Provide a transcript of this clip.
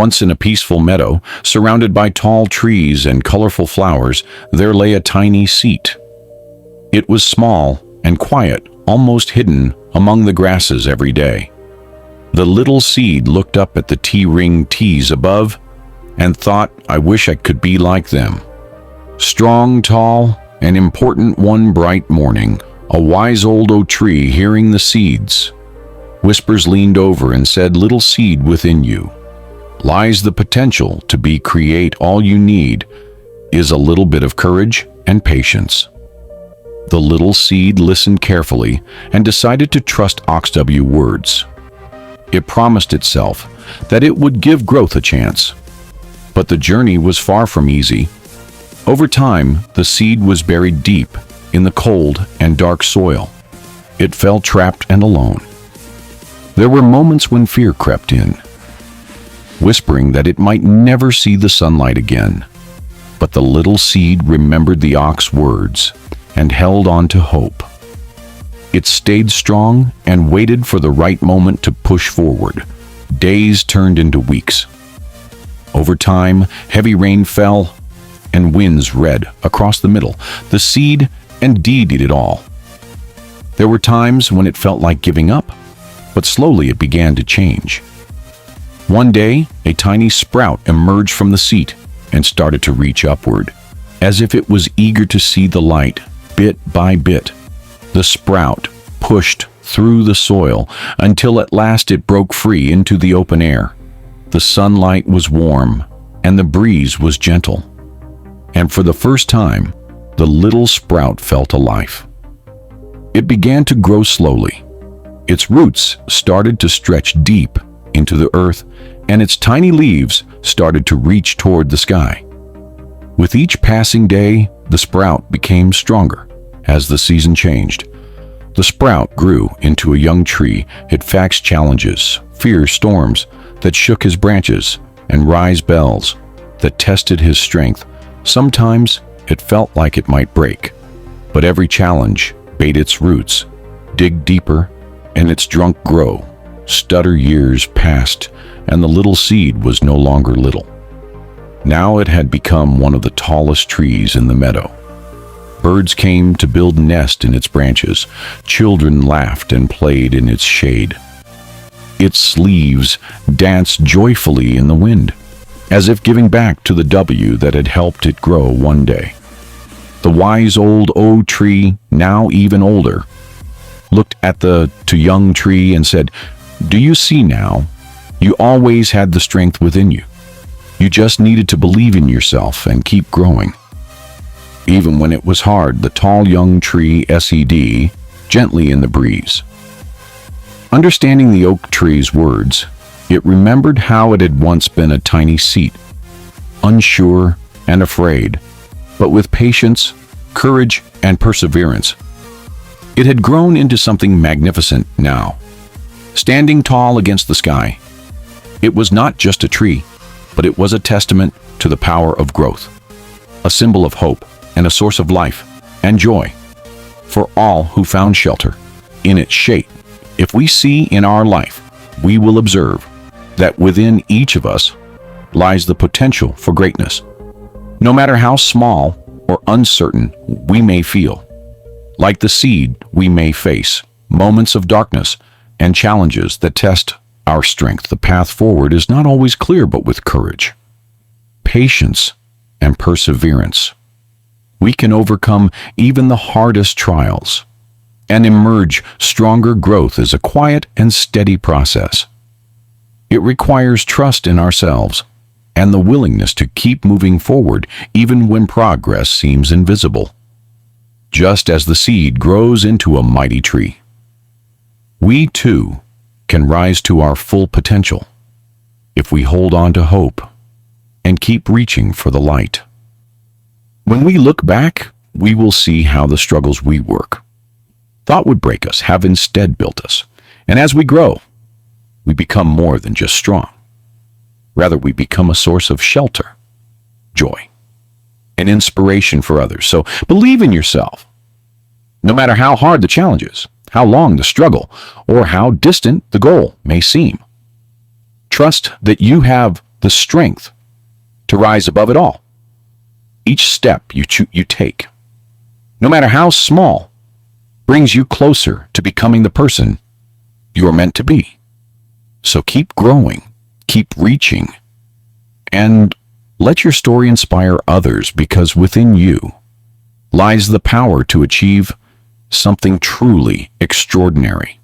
Once in a peaceful meadow, surrounded by tall trees and colorful flowers, there lay a tiny seat. It was small and quiet, almost hidden among the grasses every day. The little seed looked up at the tea-ring teas above and thought, "I wish I could be like them." Strong, tall, and important one bright morning, a wise old oak tree, hearing the seeds, whispers leaned over and said, "Little seed, within you lies the potential to create. All you need is a little bit of courage and patience." The little seed listened carefully and decided to trust Oxw's words. It promised itself that it would give growth a chance. But the journey was far from easy. Over time, the seed was buried deep in the cold and dark soil. It felt trapped and alone. There were moments when fear crept in, whispering that it might never see the sunlight again. But the little seed remembered the ox's words and held on to hope. It stayed strong and waited for the right moment to push forward. Days turned into weeks. Over time, heavy rain fell and winds read across the middle. The seed indeed did it all. There were times when it felt like giving up, but slowly it began to change. One day, a tiny sprout emerged from the seed and started to reach upward, as if it was eager to see the light. Bit by bit, the sprout pushed through the soil until at last it broke free into the open air. The sunlight was warm and the breeze was gentle. And for the first time, the little sprout felt alive. It began to grow slowly. Its roots started to stretch deep into the earth, and its tiny leaves started to reach toward the sky. With each passing day, the sprout became stronger. As the season changed, the sprout grew into a young tree. It faced challenges, fierce storms that shook his branches, and rise bells that tested his strength. Sometimes it felt like it might break, but every challenge bade its roots dig deeper, and its trunk grow. Stutter years passed, and the little seed was no longer little. Now it had become one of the tallest trees in the meadow. Birds came to build a nest in its branches. Children laughed and played in its shade. Its leaves danced joyfully in the wind, as if giving back to the W that had helped it grow one day. The wise old oak tree, now even older, looked at the young tree and said, "Do you see now? You always had the strength within you. You just needed to believe in yourself and keep growing." Even when it was hard, the tall young tree said gently in the breeze. Understanding the oak tree's words, it remembered how it had once been a tiny seed, unsure and afraid, but with patience, courage, and perseverance, it had grown into something magnificent now. Standing tall against the sky, it was not just a tree, but it was a testament to the power of growth, a symbol of hope, and a source of life and joy for all who found shelter in its shade. If we see in our life, we will observe that within each of us lies the potential for greatness. No matter how small or uncertain we may feel, like the seed, we may face moments of darkness and challenges that test our strength. The path forward is not always clear, but with courage, patience, and perseverance, we can overcome even the hardest trials and emerge stronger. Growth is a quiet and steady process. It requires trust in ourselves and the willingness to keep moving forward even when progress seems invisible. Just as the seed grows into a mighty tree, we too can rise to our full potential if we hold on to hope and keep reaching for the light. When we look back, we will see how the struggles we thought would break us have instead built us. And as we grow, we become more than just strong. Rather, we become a source of shelter, joy, and inspiration for others. So believe in yourself. No matter how hard the challenge is, how long the struggle, or how distant the goal may seem, trust that you have the strength to rise above it all. Each step you take, no matter how small, brings you closer to becoming the person you're meant to be. So keep growing, keep reaching, and let your story inspire others, because within you lies the power to achieve something truly extraordinary.